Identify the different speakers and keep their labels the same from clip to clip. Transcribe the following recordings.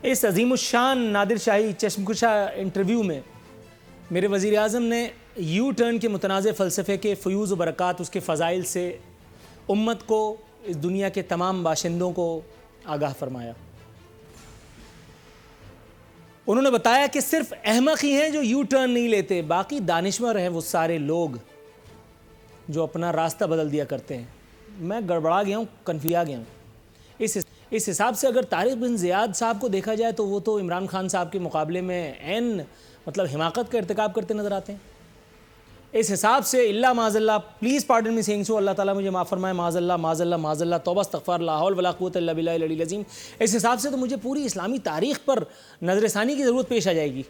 Speaker 1: اس عظیم الشان نادر شاہی چشم کشا انٹرویو میں میرے وزیر اعظم نے یو ٹرن کے متنازع فلسفے کے فیوز و برکات، اس کے فضائل سے امت کو، اس دنیا کے تمام باشندوں کو آگاہ فرمایا۔ انہوں نے بتایا کہ صرف احمق ہی ہیں جو یو ٹرن نہیں لیتے، باقی دانشور ہیں وہ سارے لوگ جو اپنا راستہ بدل دیا کرتے ہیں۔ میں گڑبڑا گیا ہوں، کنفیا گیا ہوں۔ اس حساب سے اگر طارق بن زیاد صاحب کو دیکھا جائے تو وہ تو عمران خان صاحب کے مقابلے میں حماقت کا ارتکاب کرتے نظر آتے ہیں۔ اس حساب سے اللہ معاذ اللہ، پلیز پارڈن می سیئنگ سو، اللہ تعالیٰ مجھے معاف فرمائے، معاذ اللہ معاذ اللہ معاذ اللہ، توبہ استغفار، لا حول ولا قوت الا باللہ العلی العظیم۔ اس حساب سے تو مجھے پوری اسلامی تاریخ پر نظر ثانی کی ضرورت پیش آ جائے گی۔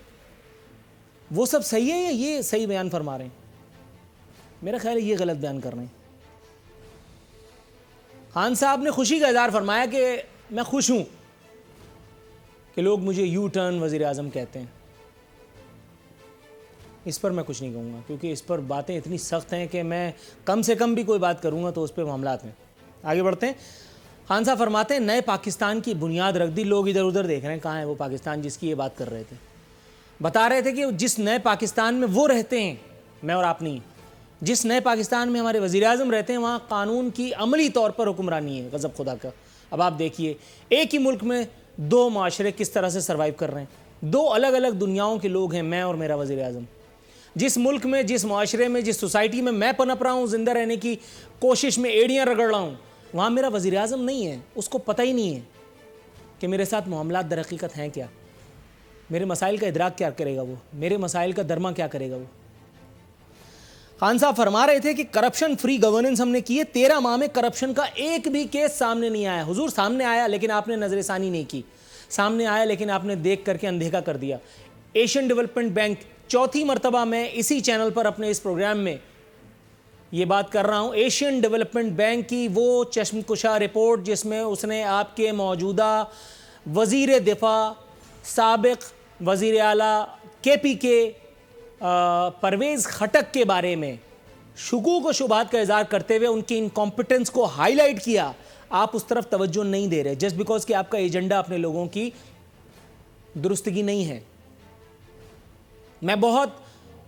Speaker 1: وہ سب صحیح ہے یا یہ صحیح بیان فرما رہے ہیں؟ میرا خیال ہے یہ غلط بیان کر رہے ہیں۔ خان صاحب نے خوشی کا اظہار فرمایا کہ میں خوش ہوں کہ لوگ مجھے یو ٹرن وزیر اعظم کہتے ہیں۔ اس پر میں کچھ نہیں کہوں گا کیونکہ اس پر باتیں اتنی سخت ہیں کہ میں کم سے کم بھی کوئی بات کروں گا تو اس پہ معاملات ہیں۔ آگے بڑھتے ہیں۔ خان صاحب فرماتے ہیں نئے پاکستان کی بنیاد رکھ دی۔ لوگ ادھر ادھر دیکھ رہے ہیں کہاں ہے وہ پاکستان جس کی یہ بات کر رہے تھے۔ بتا رہے تھے کہ جس نئے پاکستان میں وہ رہتے ہیں، میں اور آپ نہیں، جس نئے پاکستان میں ہمارے وزیر اعظم رہتے ہیں وہاں قانون کی عملی طور پر حکمرانی ہے، غضب خدا کا۔ اب آپ دیکھیے ایک ہی ملک میں دو معاشرے کس طرح سے سروائیو کر رہے ہیں۔ دو الگ الگ دنیاؤں کے لوگ ہیں، میں اور میرا وزیر اعظم۔ جس ملک میں، جس معاشرے میں، جس سوسائٹی میں میں پنپ رہا ہوں، زندہ رہنے کی کوشش میں ایڑیاں رگڑ رہا ہوں، وہاں میرا وزیر اعظم نہیں ہے۔ اس کو پتہ ہی نہیں ہے کہ میرے ساتھ معاملات در حقیقت ہیں کیا، میرے مسائل کا ادراک کیا کرے گا وہ، میرے مسائل کا درما کیا کرے گا وہ۔ خان صاحب فرما رہے تھے کہ کرپشن فری گورننس ہم نے کی ہے، 13 ماہ میں کرپشن کا ایک بھی کیس سامنے نہیں آیا۔ حضور سامنے آیا لیکن آپ نے نظر ثانی نہیں کی، سامنے آیا لیکن آپ نے دیکھ کر کے اندیکھا کر دیا۔ ایشین ڈیولپمنٹ بینک، چوتھی مرتبہ میں اسی چینل پر اپنے اس پروگرام میں یہ بات کر رہا ہوں، ایشین ڈیولپمنٹ بینک کی وہ چشم کشا رپورٹ جس میں اس نے آپ کے موجودہ وزیر دفاع، سابق وزیر اعلیٰ KPK پرویز خٹک کے بارے میں شکوک و شبہات کا اظہار کرتے ہوئے ان کی انکمپٹنس کو ہائی لائٹ کیا۔ آپ اس طرف توجہ نہیں دے رہے جسٹ بیکاز کہ آپ کا ایجنڈا اپنے لوگوں کی درستگی نہیں ہے۔ میں بہت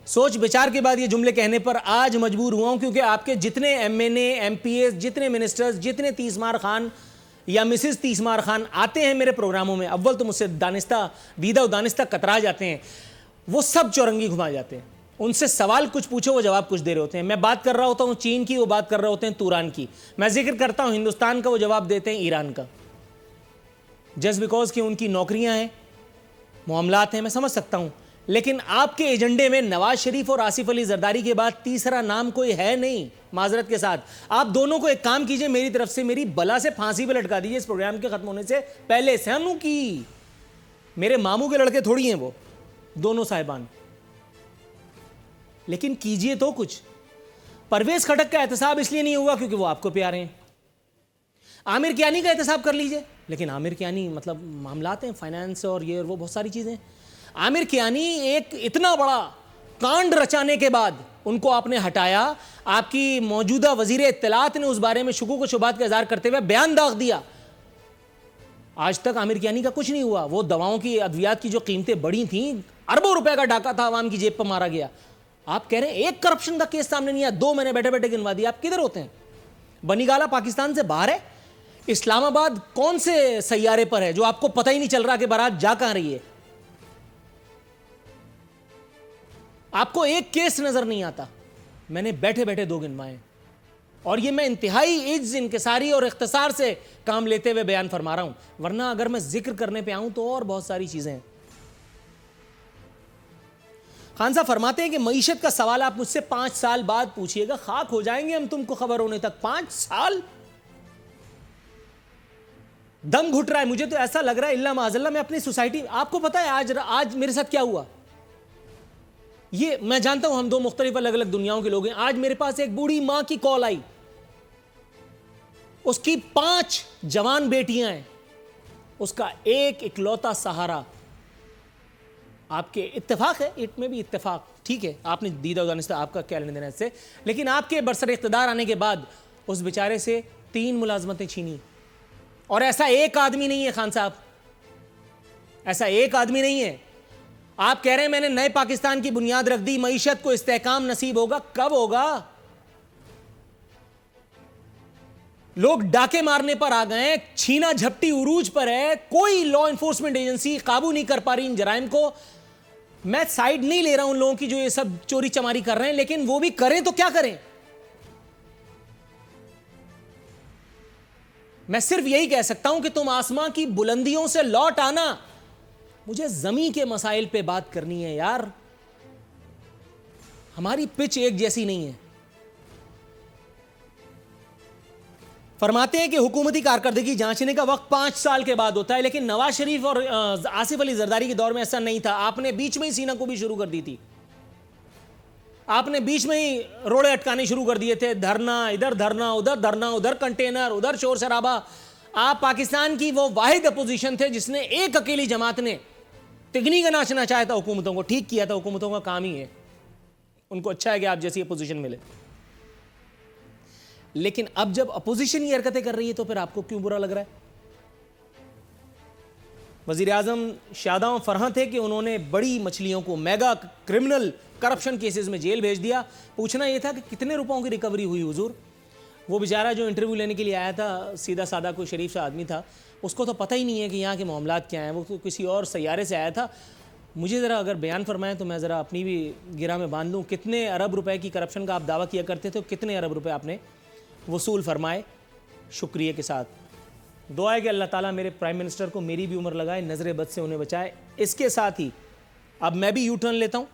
Speaker 1: سوچ بچار کے بعد یہ جملے کہنے پر آج مجبور ہوا ہوں کیونکہ آپ کے جتنے MNA MPs، جتنے منسٹرز، جتنے تیسمار خان یا مسز تیسمار خان آتے ہیں میرے پروگراموں میں، اول تو مجھ سے دیدہ و دانستہ کترا جاتے ہیں، وہ سب چورنگی گھما جاتے ہیں۔ ان سے سوال کچھ پوچھو وہ جواب کچھ دے رہے ہوتے ہیں۔ میں بات کر رہا ہوتا ہوں چین کی، وہ بات کر رہے ہوتے ہیں توران کی۔ میں ذکر کرتا ہوں ہندوستان کا، وہ جواب دیتے ہیں ایران کا، جسٹ بیکاز کہ ان کی نوکریاں ہیں، معاملات ہیں، میں سمجھ سکتا ہوں۔ لیکن آپ کے ایجنڈے میں نواز شریف اور آصف علی زرداری کے بعد تیسرا نام کوئی ہے نہیں۔ معذرت کے ساتھ آپ دونوں کو ایک کام کیجئے، میری طرف سے میری بلا سے پھانسی پہ لٹکا دیجئے اس پروگرام کے ختم ہونے سے پہلے۔ سہنو کی میرے ماموں کے لڑکے تھوڑی ہیں وہ دونوں صاحبان، لیکن کیجئے تو کچھ۔ پرویز خٹک کا احتساب اس لیے نہیں ہوا کیونکہ وہ آپ کو پیارے ہیں۔ عامر کیانی کا احتساب کر لیجئے، لیکن عامر کیانی معاملات ہیں، فائنانس اور یہ اور وہ بہت ساری چیزیں۔ عامر کیانی ایک اتنا بڑا کانڈ رچانے کے بعد ان کو آپ نے ہٹایا، آپ کی موجودہ وزیر اطلاعات نے اس بارے میں شکوک و شبہات کا اظہار کرتے ہوئے بیان داغ دیا۔ آج تک عامر کیانی کا کچھ نہیں ہوا۔ وہ دواؤں کی، ادویات کی جو قیمتیں بڑی تھیں، اربوں روپے کا ڈاکہ تھا، عوام کی جیب پر مارا گیا۔ آپ کہہ رہے ہیں ایک کرپشن کا کیس سامنے نہیں آیا، 2 میں نے بیٹھے بیٹھے گنوا دیا۔ آپ کدھر ہوتے ہیں؟ بنی گالا پاکستان سے باہر ہے؟ اسلام آباد کون سے سیارے پر ہے جو آپ کو پتہ ہی نہیں چل رہا کہ بارات جا کہاں رہی ہے؟ آپ کو ایک کیس نظر نہیں آتا، میں نے بیٹھے بیٹھے 2 گنوائے، اور یہ میں انتہائی عجز، انکساری اور اختصار سے کام لیتے ہوئے بیان فرما رہا ہوں، ورنہ اگر میں ذکر کرنے پہ آؤں تو اور بہت ساری چیزیں ہیں۔ خان صاحب فرماتے ہیں کہ معیشت کا سوال آپ مجھ سے 5 سال بعد پوچھئے گا، خاک ہو جائیں گے ہم تم کو خبر ہونے تک۔ 5 سال دم گھٹ رہا ہے، مجھے تو ایسا لگ رہا ہے اللہ معاذ اللہ میں اپنی سوسائٹی، آپ کو پتا ہے آج میرے ساتھ کیا ہوا؟ یہ میں جانتا ہوں ہم 2 مختلف الگ الگ دنیاؤں کے لوگ ہیں۔ آج میرے پاس ایک بوڑھی ماں کی کال آئی، اس کی 5 جوان بیٹیاں ہیں، اس کا ایک اکلوتا سہارا آپ کے اتفاق ہے، اٹ میں بھی اتفاق، ٹھیک ہے آپ نے دیدہ و دانستہ، آپ کا کیا لینا دینا اس سے، لیکن آپ کے برسر اقتدار آنے کے بعد اس بیچارے سے 3 ملازمتیں چھینی، اور ایسا ایک آدمی نہیں ہے خان صاحب، ایسا ایک آدمی نہیں ہے. آپ کہہ رہے ہیں میں نے نئے پاکستان کی بنیاد رکھ دی, معیشت کو استحکام نصیب ہوگا, کب ہوگا؟ لوگ ڈاکے مارنے پر آ گئے, چھینا جھپٹی عروج پر ہے, کوئی لا انفورسمنٹ ایجنسی قابو نہیں کر پا رہی ان جرائم کو. میں سائیڈ نہیں لے رہا ہوں ان لوگوں کی جو یہ سب چوری چماری کر رہے ہیں, لیکن وہ بھی کریں تو کیا کریں؟ میں صرف یہی کہہ سکتا ہوں کہ تم آسمان کی بلندیوں سے لوٹ آنا, مجھے زمین کے مسائل پہ بات کرنی ہے یار. ہماری پچ ایک جیسی نہیں ہے. فرماتے ہیں کہ حکومتی کارکردگی جانچنے کا وقت 5 سال کے بعد ہوتا ہے, لیکن نواز شریف اور آصف علی زرداری کے دور میں ایسا نہیں تھا. آپ نے بیچ میں ہی سینہ کو بھی شروع کر دی تھی, آپ نے بیچ میں ہی روڑے اٹکانے شروع کر دیے تھے, دھرنا ادھر ادھر کنٹینر, ادھر شور شرابہ. آپ پاکستان کی وہ واحد اپوزیشن تھے جس نے ایک اکیلی جماعت نے تگنی کا ناچنا چاہا تھا حکومتوں کو. ٹھیک کیا تھا, حکومتوں کا کام ہی ہے, ان کو اچھا ہے کہ آپ جیسی اپوزیشن ملے. لیکن اب جب اپوزیشن یہ حرکتیں کر رہی ہے تو پھر آپ کو کیوں برا لگ رہا ہے؟ وزیر اعظم شاداں فرحاں تھے کہ انہوں نے بڑی مچھلیوں کو میگا کرمنل کرپشن کیسز میں جیل بھیج دیا. پوچھنا یہ تھا کہ کتنے روپوں کی ریکوری ہوئی حضور؟ وہ بیچارہ جو انٹرویو لینے کے لیے آیا تھا, سیدھا سادہ کوئی شریف سا آدمی تھا, اس کو تو پتہ ہی نہیں ہے کہ یہاں کے معاملات کیا ہیں. وہ تو کسی اور سیارے سے آیا تھا. مجھے ذرا اگر بیان فرمائیں تو میں ذرا اپنی بھی گرہ میں باندھ لوں. کتنے ارب روپے کی کرپشن کا آپ دعویٰ کیا کرتے تھے, کتنے ارب روپے آپ نے وصول فرمائے؟ شکریہ کے ساتھ دعا ہے کہ اللہ تعالیٰ میرے پرائم منسٹر کو میری بھی عمر لگائے, نظر بد سے انہیں بچائے. اس کے ساتھ ہی اب میں بھی یو ٹرن لیتا ہوں.